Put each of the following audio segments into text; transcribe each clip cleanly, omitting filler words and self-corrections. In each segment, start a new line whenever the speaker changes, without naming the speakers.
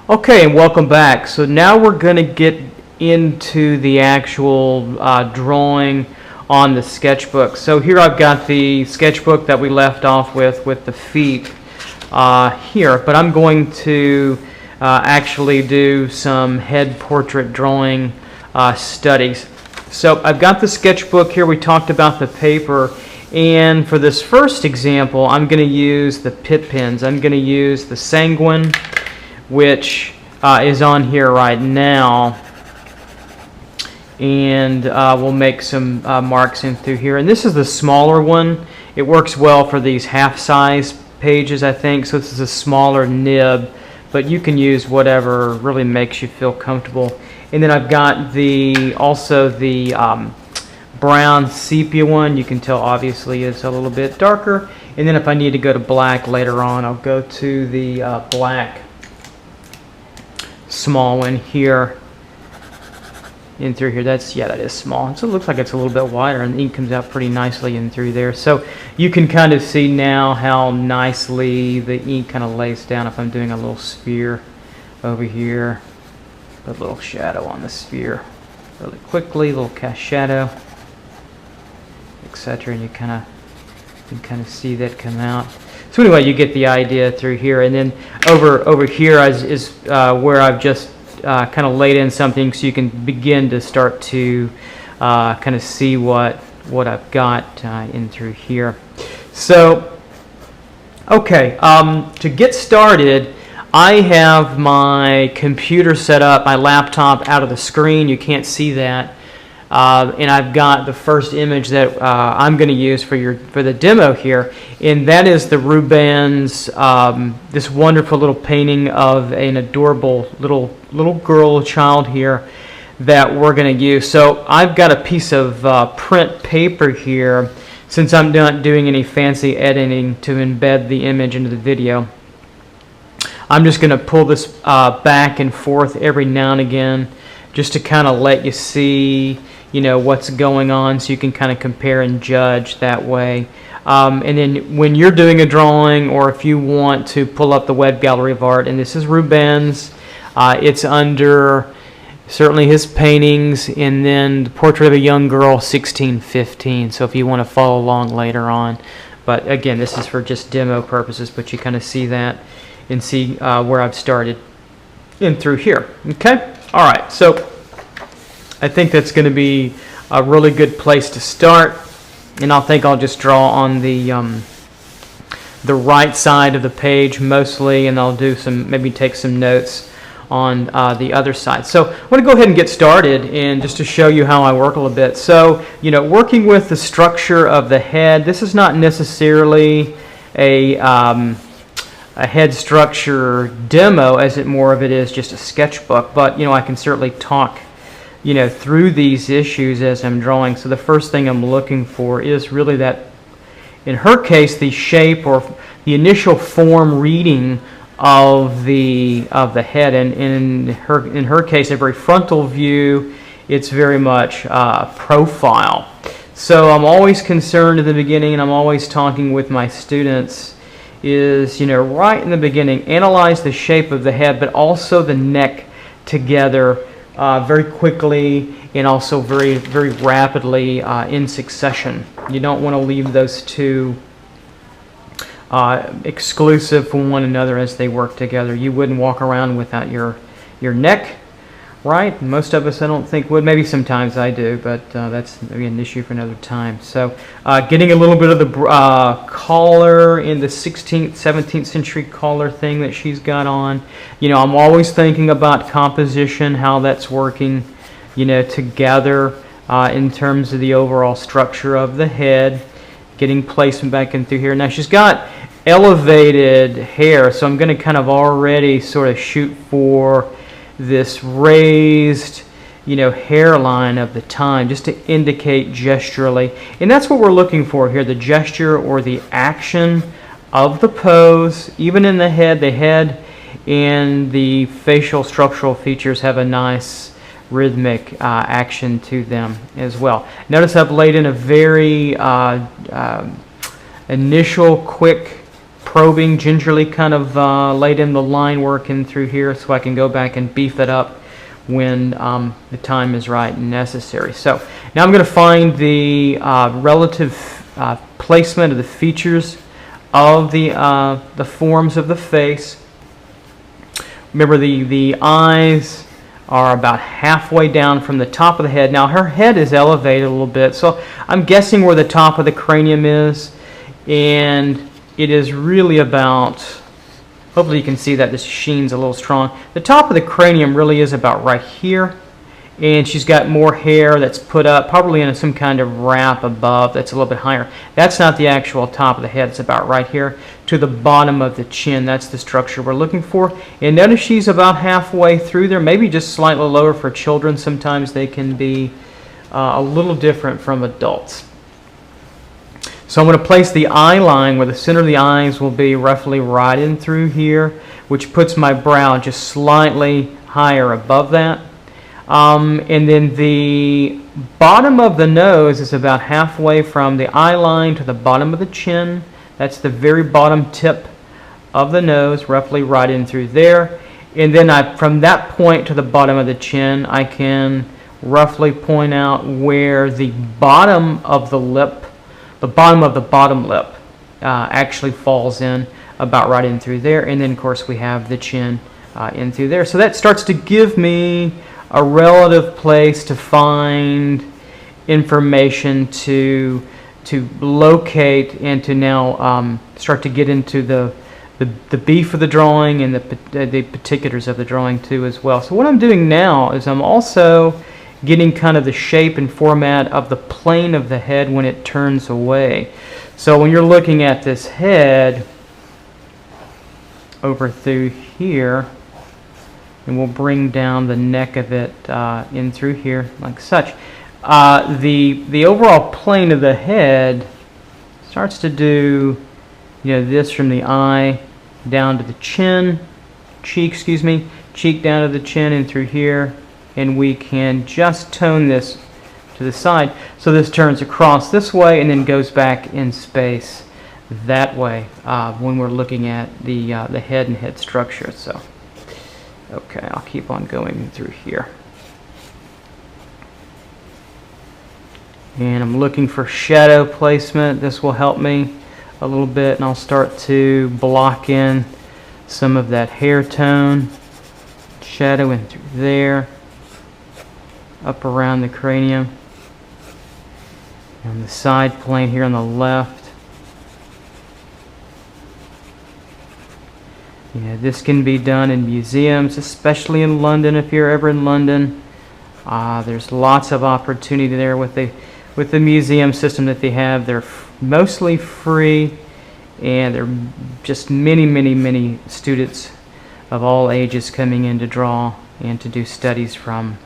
Okay, and welcome back. So now we're going to get into the actual drawing on the sketchbook. So here I've got the sketchbook that we left off with the feet here, but I'm going to actually do some head portrait drawing studies. So I've got the sketchbook here. We talked about the paper, and for this first example I'm going to use the Pitt pens. I'm going to use the Sanguine, which is on here right now, and we'll make some marks in through here. And this is the smaller one. It works well for these half-size pages, I think, so this is a smaller nib, but you can use whatever really makes you feel comfortable. And then I've got also the brown sepia one. You can tell obviously it's a little bit darker. And then if I need to go to black later on, I'll go to the black small one here in through here. That is small. So it looks like it's a little bit wider, and the ink comes out pretty nicely in through there. So you can kind of see now how nicely the ink kind of lays down. If I'm doing a little sphere over here, a little shadow on the sphere really quickly, a little cast shadow, etc., and you can kind of see that come out. So anyway, you get the idea through here, and then over here is where I've just kind of laid in something, so you can begin to start to kind of see what I've got in through here. So okay, to get started, I have my computer set up, my laptop out of the screen. You can't see that. And I've got the first image that I'm going to use for the demo here, and that is the Rubens, this wonderful little painting of an adorable little girl, child here that we're going to use. So I've got a piece of print paper here, since I'm not doing any fancy editing to embed the image into the video. I'm just going to pull this back and forth every now and again, just to kind of let you see, you know, what's going on, so you can kind of compare and judge that way. And then when you're doing a drawing, or if you want to pull up the web gallery of art, and this is Rubens, it's under certainly his paintings, and then the portrait of a young girl, 1615. So if you want to follow along later on, but again, this is for just demo purposes, but you kind of see that and see where I've started in through here. Okay, all right. So I think that's going to be a really good place to start, and I think I'll just draw on the right side of the page mostly, and I'll do maybe take some notes on the other side. So I want to go ahead and get started, and just to show you how I work a little bit. So, you know, working with the structure of the head, this is not necessarily a head structure demo, as more of it is just a sketchbook, but you know, I can certainly talk, you know, through these issues as I'm drawing. So the first thing I'm looking for is really that, in her case, the shape or the initial form reading of the head, and in her case, a very frontal view. It's very much profile. So I'm always concerned in the beginning, and I'm always talking with my students, is, you know, right in the beginning, analyze the shape of the head, but also the neck together very quickly, and also very, very rapidly in succession. You don't want to leave those two exclusive from one another as they work together. You wouldn't walk around without your neck, right? Most of us, I don't think, would. Maybe sometimes I do, but that's maybe an issue for another time. So getting a little bit of the collar in the 16th, 17th century collar thing that she's got on. You know, I'm always thinking about composition, how that's working, you know, together in terms of the overall structure of the head. Getting placement back in through here. Now she's got elevated hair, so I'm going to kind of already sort of shoot for this raised, you know, hairline of the time, just to indicate gesturally. And that's what we're looking for here, the gesture or the action of the pose. Even in the head and the facial structural features have a nice rhythmic action to them as well. Notice I've laid in a very initial quick probing, gingerly kind of laid in the line work in through here so I can go back and beef it up when the time is right and necessary. So now I'm going to find the relative placement of the features of the forms of the face. Remember, the eyes are about halfway down from the top of the head. Now her head is elevated a little bit, so I'm guessing where the top of the cranium is, and it is really about, hopefully you can see that this sheen's a little strong. The top of the cranium really is about right here, and she's got more hair that's put up, probably in some kind of wrap above that's a little bit higher. That's not the actual top of the head, it's about right here to the bottom of the chin. That's the structure we're looking for. And notice she's about halfway through there, maybe just slightly lower. For children, sometimes they can be a little different from adults. So I'm going to place the eye line where the center of the eyes will be, roughly right in through here, which puts my brow just slightly higher above that. And then the bottom of the nose is about halfway from the eye line to the bottom of the chin. That's the very bottom tip of the nose, roughly right in through there. And then from that point to the bottom of the chin, I can roughly point out where the bottom of the lip, the bottom of the bottom lip, actually falls in, about right in through there. And then, of course, we have the chin in through there. So that starts to give me a relative place to find information to locate and to now start to get into the beef of the drawing and the particulars of the drawing too as well. So what I'm doing now is I'm also getting kind of the shape and format of the plane of the head when it turns away. So when you're looking at this head over through here, and we'll bring down the neck of it in through here like such. The overall plane of the head starts to do, this from the eye down to the chin, cheek down to the chin and through here, and we can just tone this to the side so this turns across this way and then goes back in space that way when we're looking at the head and head structure. So. Okay, I'll keep on going through here. And I'm looking for shadow placement. This will help me a little bit, and I'll start to block in some of that hair tone. Shadow in through there, up around the cranium. On the side plane here on the left. This can be done in museums, especially in London. If you're ever in London, there's lots of opportunity there with the museum system that they have. They're mostly free, and there are just many students of all ages coming in to draw and to do studies from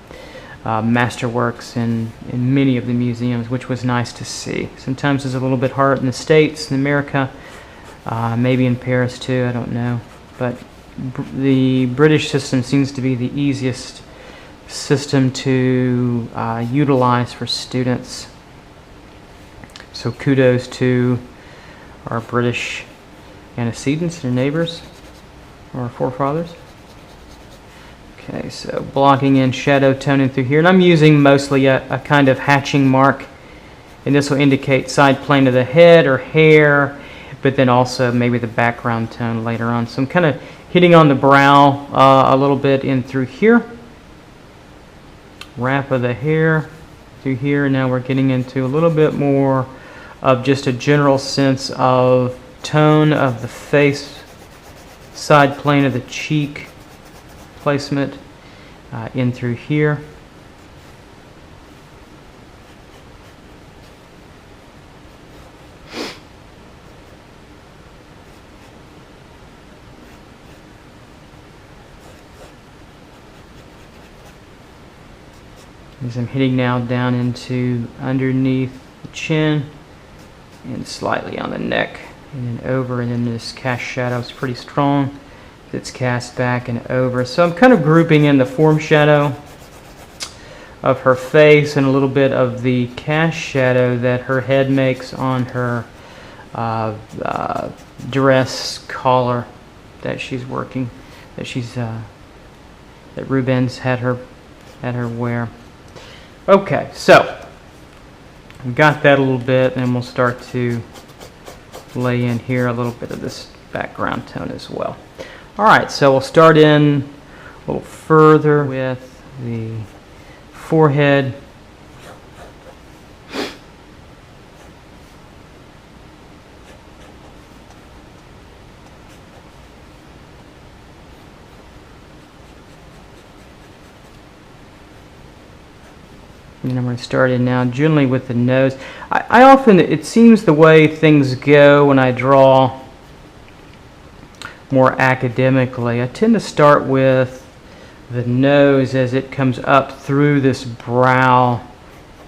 masterworks in many of the museums, which was nice to see. Sometimes it's a little bit hard in the States, in America, maybe in Paris too, I don't know. But the British system seems to be the easiest system to utilize for students. So kudos to our British antecedents, their neighbors, our forefathers. Okay, so blocking in, shadow toning through here. And I'm using mostly a kind of hatching mark. And this will indicate side plane of the head or hair, but then also maybe the background tone later on. So I'm kind of hitting on the brow a little bit in through here. Wrap of the hair through here. Now we're getting into a little bit more of just a general sense of tone of the face, side plane of the cheek placement in through here. As I'm hitting now down into underneath the chin and slightly on the neck and then over, and then this cast shadow is pretty strong. It's cast back and over. So I'm kind of grouping in the form shadow of her face and a little bit of the cast shadow that her head makes on her dress collar that she's working, that Rubens had her wear. Okay, so we've got that a little bit, and we'll start to lay in here a little bit of this background tone as well. All right, so we'll start in a little further with the forehead. And I'm going to start in now generally with the nose. I often, it seems the way things go when I draw more academically, I tend to start with the nose as it comes up through this brow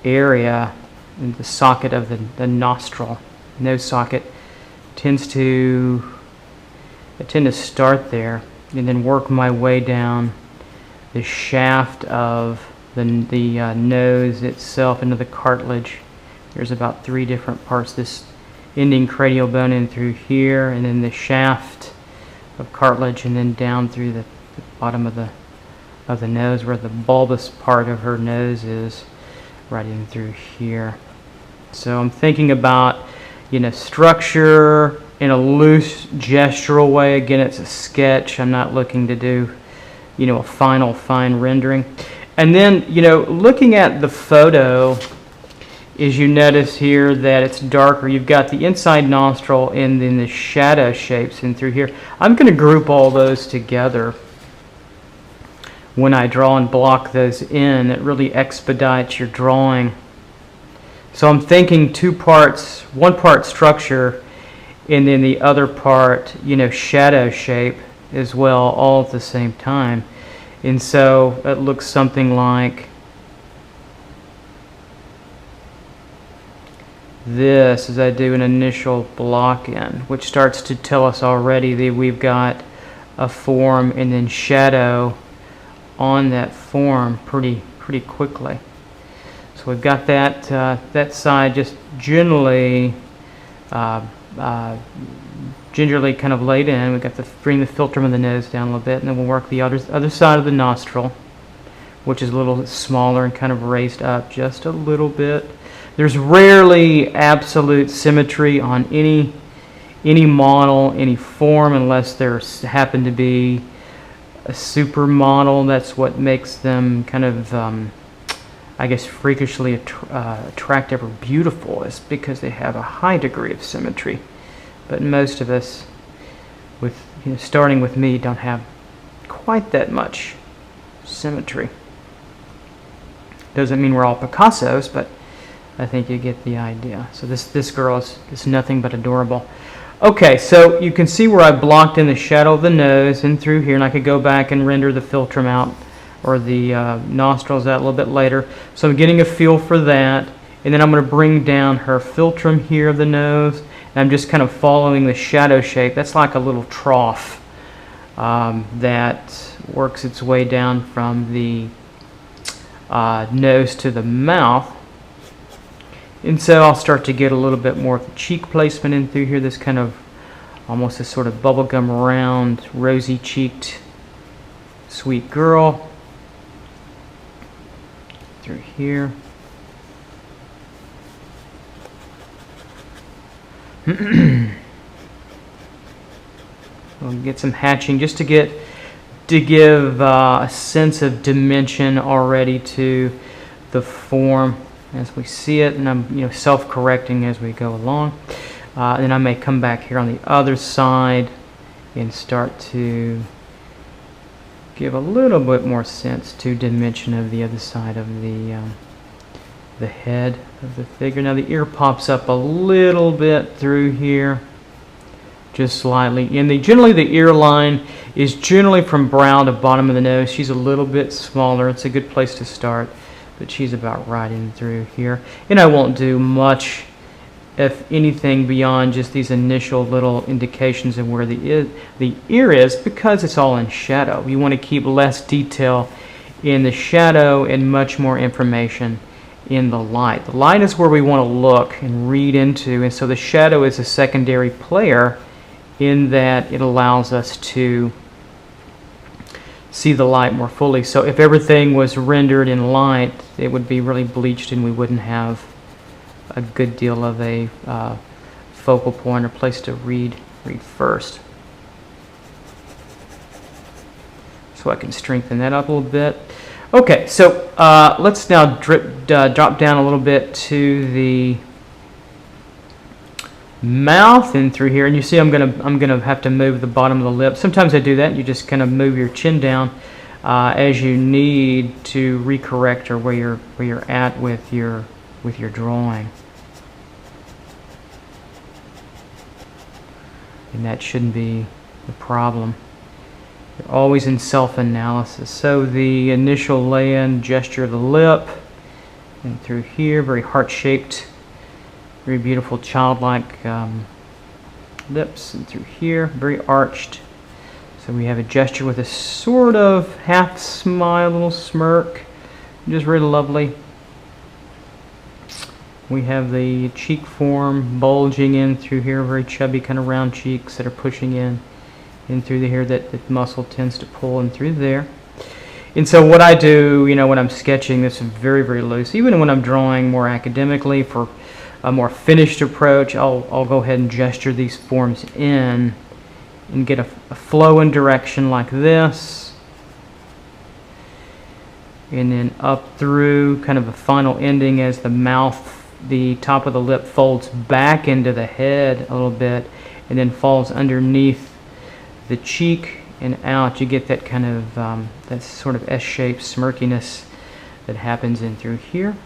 area in the socket of the nostril. Nose socket I tend to start there and then work my way down the shaft of the nose itself into the cartilage. There's about 3 different parts. This ending cranial bone in through here, and then the shaft of cartilage, and then down through the bottom of the nose where the bulbous part of her nose is, right in through here. So I'm thinking about, structure in a loose gestural way. Again, it's a sketch. I'm not looking to do, a fine rendering. And then, looking at the photo, is you notice here that it's darker. You've got the inside nostril and then the shadow shapes in through here. I'm going to group all those together when I draw and block those in. It really expedites your drawing. So I'm thinking 2 parts, 1 part structure, and then the other part, shadow shape as well, all at the same time. And so it looks something like this as I do an initial block in, which starts to tell us already that we've got a form and then shadow on that form pretty quickly. So we've got that side just gingerly kind of laid in. We've got to bring the philtrum of the nose down a little bit, and then we'll work the other side of the nostril, which is a little smaller and kind of raised up just a little bit. There's rarely absolute symmetry on any model, any form, unless there happen to be a supermodel. That's what makes them kind of, I guess, freakishly attractive or beautiful, is because they have a high degree of symmetry. But most of us, starting with me, don't have quite that much symmetry. Doesn't mean we're all Picassos, but I think you get the idea. So this girl is nothing but adorable. Okay, so you can see where I blocked in the shadow of the nose and through here, and I could go back and render the philtrum out, or the nostrils out a little bit later. So I'm getting a feel for that, and then I'm going to bring down her philtrum here of the nose, and I'm just kind of following the shadow shape. That's like a little trough that works its way down from the nose to the mouth. And so I'll start to get a little bit more of the cheek placement in through here, this kind of almost a sort of bubblegum round, rosy cheeked sweet girl through here. We'll get some hatching just to give a sense of dimension already to the form as we see it, and I'm self-correcting as we go along. Then I may come back here on the other side and start to give a little bit more sense to dimension of the other side of the head of the figure. Now the ear pops up a little bit through here, just slightly. And generally the ear line is generally from brow to bottom of the nose. She's a little bit smaller. It's a good place to start, but she's about right in through here. And I won't do much, if anything, beyond just these initial little indications of where the ear is, because it's all in shadow. You want to keep less detail in the shadow and much more information in the light. The light is where we want to look and read into, and so the shadow is a secondary player in that it allows us to see the light more fully. So if everything was rendered in light, it would be really bleached and we wouldn't have a good deal of a focal point or place to read first. So I can strengthen that up a little bit. Okay, so let's now drop down a little bit to the mouth and through here, and you see I'm gonna have to move the bottom of the lip. Sometimes I do that. You just kind of move your chin down as you need to recorrect or where you're at with your drawing, and that shouldn't be the problem. You're always in self-analysis. So the initial lay-in gesture of the lip and through here, very heart-shaped. Very beautiful childlike lips, and through here, very arched. So we have a gesture with a sort of half smile, little smirk, just very lovely. We have the cheek form bulging in through here, very chubby kind of round cheeks that are pushing in through the here that muscle tends to pull in through there. And so what I do, when I'm sketching, this is very, very loose. Even when I'm drawing more academically for a more finished approach, I'll go ahead and gesture these forms in and get a flow and direction like this, and then up through kind of a final ending as the mouth, the top of the lip folds back into the head a little bit and then falls underneath the cheek and out. You get that kind of that sort of S-shaped smirkiness that happens in through here.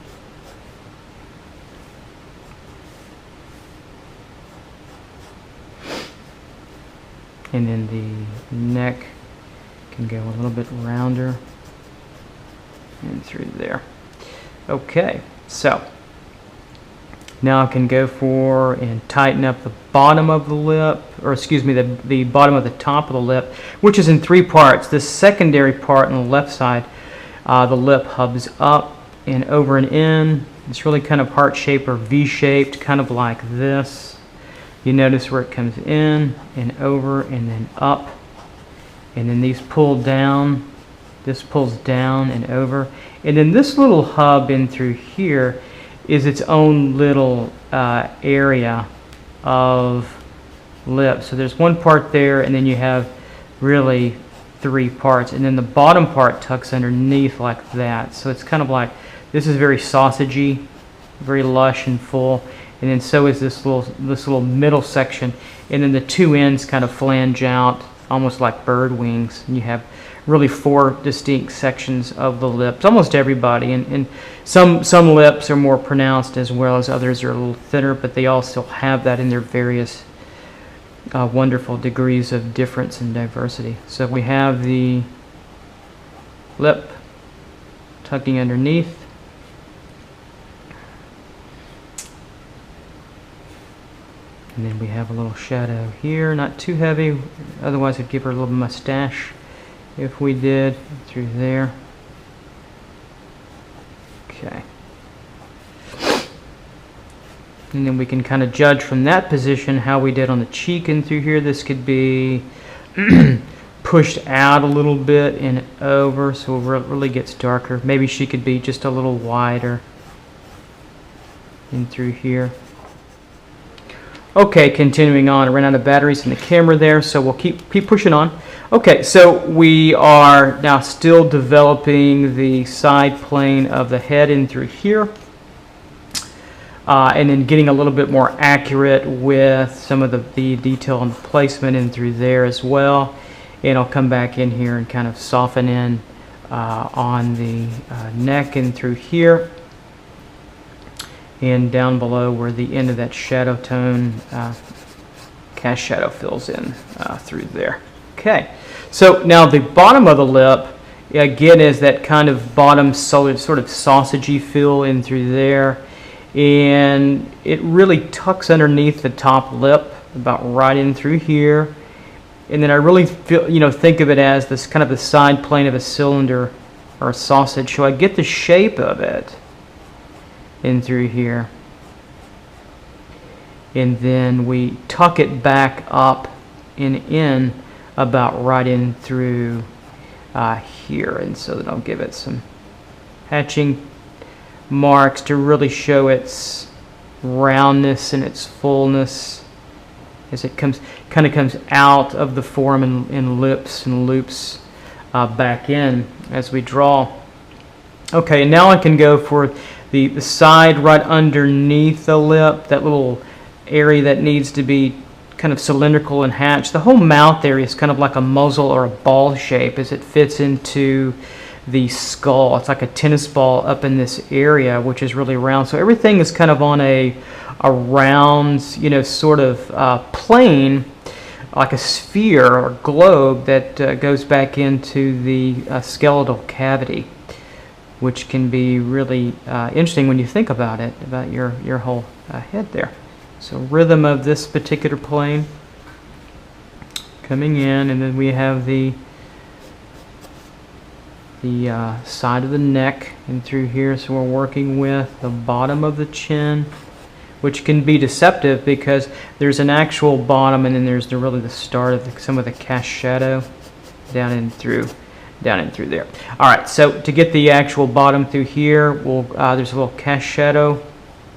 And then the neck can go a little bit rounder and through there. Okay, so now I can go for and tighten up the bottom of the lip, or excuse me, the bottom of the top of the lip, which is in three parts. The secondary part on the left side, the lip hubs up and over and in. It's really kind of heart-shaped or V-shaped, kind of like this. You notice where it comes in and over and then up, and then these pull down. This pulls down and over, and then this little hub in through here is its own little area of lip. So there's one part there, and then you have really three parts, and then the bottom part tucks underneath like that. So it's kind of like, this is very sausagey, very lush and full. And then so is this little middle section, and then the two ends kind of flange out almost like bird wings, and you have really four distinct sections of the lips. Almost everybody, and some lips are more pronounced as well as others are a little thinner, but they all still have that in their various wonderful degrees of difference and diversity. So we have the lip tucking underneath. And then we have a little shadow here, not too heavy, otherwise it'd give her a little mustache if we did, through there. Okay. And then we can kind of judge from that position how we did on the cheek and through here. This could be pushed out a little bit and over, so it really gets darker. Maybe she could be just a little wider in through here. Okay, continuing on. I ran out of batteries in the camera there, so we'll keep pushing on. Okay, so we are now still developing the side plane of the head in through here, and then getting a little bit more accurate with some of the detail and placement in through there as well. And I'll come back in here and kind of soften in on the neck and through here, and down below where the end of that shadow tone cast shadow fills in through there. Okay, so now the bottom of the lip again is that kind of bottom sort of sausagey feel in through there, and it really tucks underneath the top lip about right in through here. And then I really feel, think of it as this kind of the side plane of a cylinder or a sausage, so I get the shape of it. in through here. And then we tuck it back up and in about right in through here. And so that I'll give it some hatching marks to really show its roundness and its fullness as it kind of comes out of the form and lips and loops back in as we draw. Okay, and now I can go for the side right underneath the lip, that little area that needs to be kind of cylindrical and hatched. The whole mouth area is kind of like a muzzle or a ball shape as it fits into the skull. It's like a tennis ball up in this area, which is really round. So everything is kind of on a round, sort of plane, like a sphere or globe that goes back into the skeletal cavity, which can be really interesting when you think about it, about your whole head there. So rhythm of this particular plane coming in, and then we have the side of the neck and through here. So we're working with the bottom of the chin, which can be deceptive because there's an actual bottom and then there's really the start of some of the cast shadow down in through there. All right, so to get the actual bottom through here, there's a little cast shadow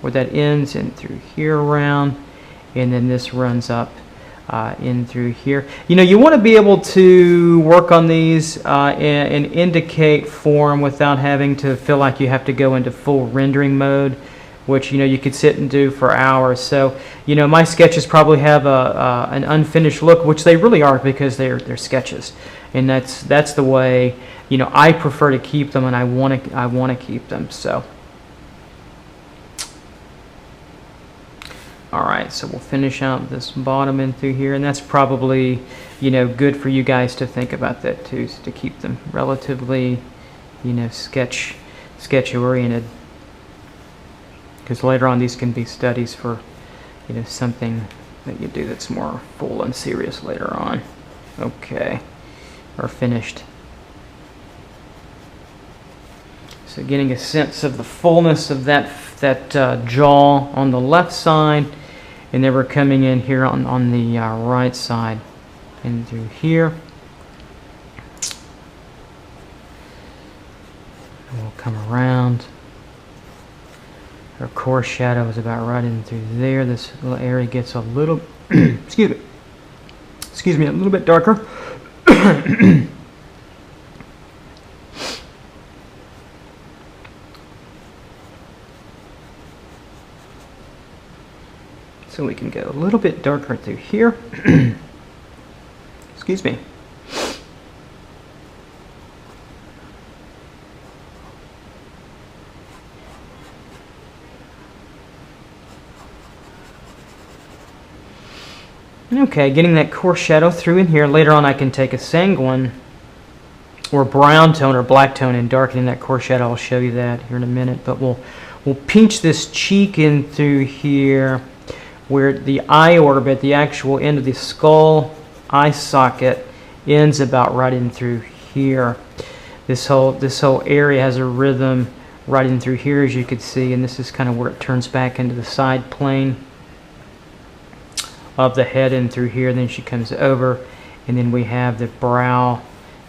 where that ends and through here around, and then this runs up in through here. You want to be able to work on these and indicate form without having to feel like you have to go into full rendering mode, which you could sit and do for hours. So my sketches probably have an unfinished look, which they really are because they're sketches, and that's the way I prefer to keep them, and I want to keep them. So all right, so we'll finish out this bottom in through here, and that's probably good for you guys to think about that too, to keep them relatively sketch oriented, because later on these can be studies for something that you do that's more full and serious later on. Okay, or finished. So getting a sense of the fullness of that jaw on the left side, and then we're coming in here on the right side and through here. And we'll come around. Our core shadow is about right in through there. This little area gets a little excuse me, a little bit darker. So we can go a little bit darker through here. Excuse me. Okay, getting that core shadow through in here. Later on I can take a sanguine or brown tone or black tone and darkening that core shadow. I'll show you that here in a minute. But we'll pinch this cheek in through here, where the eye orbit, the actual end of the skull eye socket, ends about right in through here. This whole area has a rhythm right in through here, as you can see, and this is kind of where it turns back into the side plane of the head in through here. Then she comes over, and then we have the brow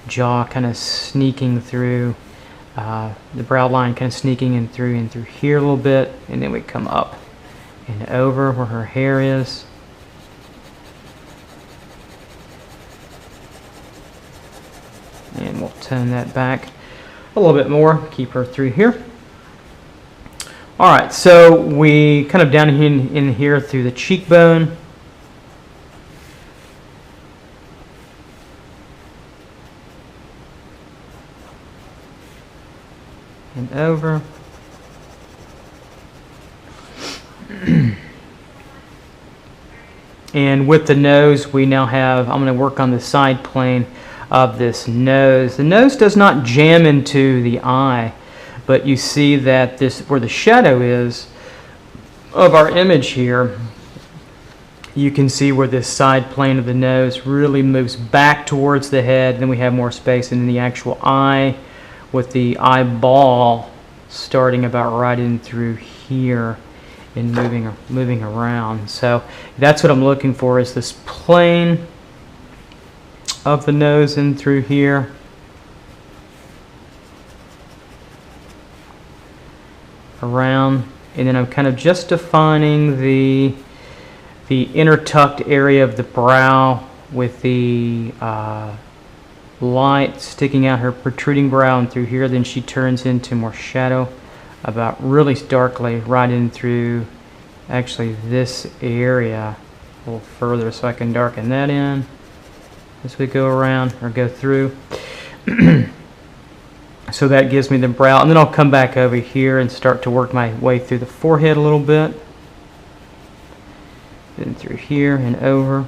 jaw kind of sneaking through, the brow line kind of sneaking in through here a little bit, and then we come up and over where her hair is. And we'll tone that back a little bit more, keep her through here. Alright, so we kind of down in here through the cheekbone. And over. And with the nose, we now have, I'm going to work on the side plane of this nose. The nose does not jam into the eye, but you see that this, where the shadow is of our image here, you can see where this side plane of the nose really moves back towards the head. Then we have more space in the actual eye, with the eyeball starting about right in through here and moving around. So that's what I'm looking for, is this plane of the nose in through here. Around, and then I'm kind of just defining the inner tucked area of the brow with the light sticking out her protruding brow and through here. Then she turns into more shadow, about really darkly right in through actually this area a little further, so I can darken that in as we go around or go through. So that gives me the brow, and then I'll come back over here and start to work my way through the forehead a little bit. Then through here and over.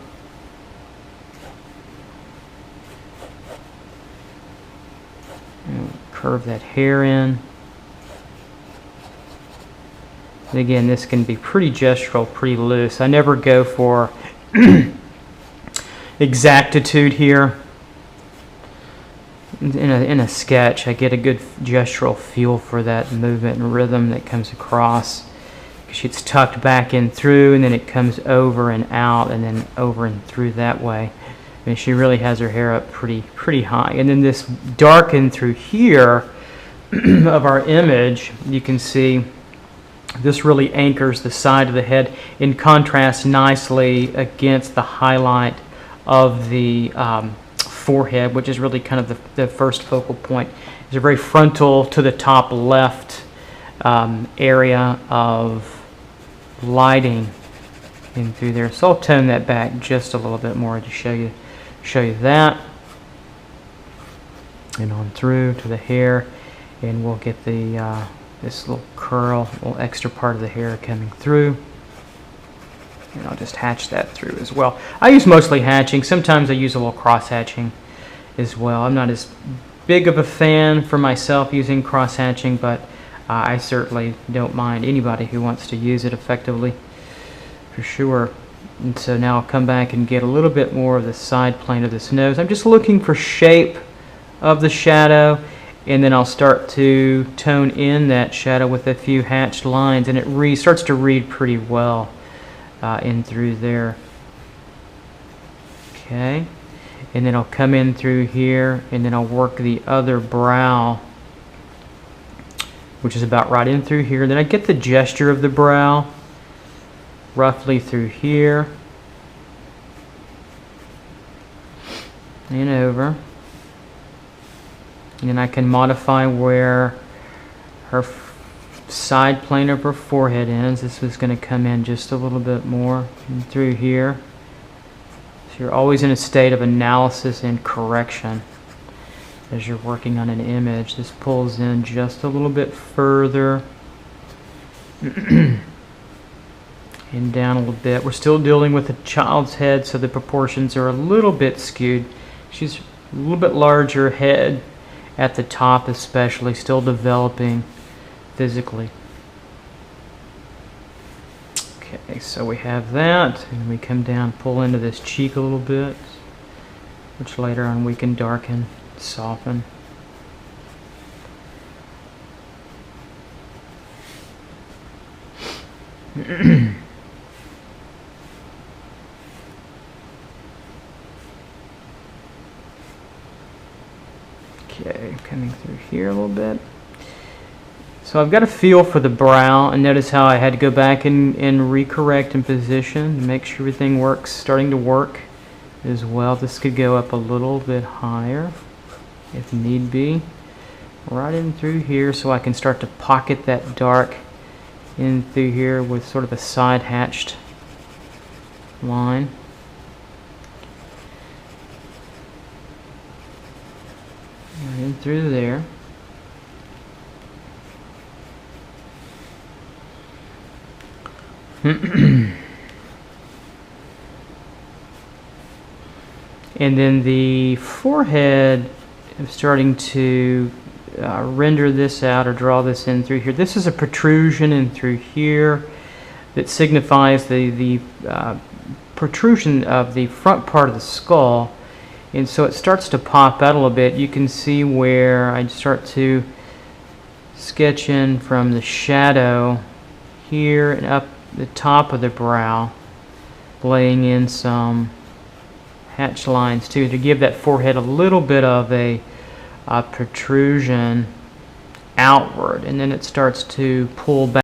And curve that hair in. And again, this can be pretty gestural, pretty loose. I never go for exactitude here. In a sketch, I get a good gestural feel for that movement and rhythm that comes across. It's tucked back in through, and then it comes over and out, and then over and through that way. I mean, she really has her hair up pretty high. And then this darken through here of our image, you can see this really anchors the side of the head in contrast nicely against the highlight of the forehead, which is really kind of the first focal point. It's a very frontal to the top left area of lighting in through there. So I'll tone that back just a little bit more to show you that, and on through to the hair, and we'll get the this little curl, little extra part of the hair coming through. And I'll just hatch that through as well. I use mostly hatching. Sometimes I use a little cross hatching as well. I'm not as big of a fan for myself using cross hatching, but I certainly don't mind anybody who wants to use it effectively, for sure. And so now I'll come back and get a little bit more of the side plane of this nose. I'm just looking for shape of the shadow, and then I'll start to tone in that shadow with a few hatched lines, and it starts to read pretty well in through there. Okay, and then I'll come in through here, and then I'll work the other brow, which is about right in through here. Then I get the gesture of the brow roughly through here and over, and then I can modify where her side plane of her forehead ends. This is going to come in just a little bit more and through here. So you're always in a state of analysis and correction as you're working on an image. This pulls in just a little bit further and down a little bit. We're still dealing with a child's head, so the proportions are a little bit skewed. She's a little bit larger head at the top, especially, still developing physically. Okay, so we have that, and we come down, pull into this cheek a little bit, which later on we can darken, soften. Okay, coming through here a little bit. So I've got a feel for the brow, and notice how I had to go back and recorrect and position to make sure everything works, starting to work as well. This could go up a little bit higher if need be. Right in through here, so I can start to pocket that dark in through here with sort of a side hatched line. Right in through there. And then the forehead, I'm starting to render this out or draw this in through here. This is a protrusion in through here that signifies the protrusion of the front part of the skull, and so it starts to pop out a little bit. You can see where I start to sketch in from the shadow here and up the top of the brow, laying in some hatch lines too to give that forehead a little bit of a protrusion outward, and then it starts to pull back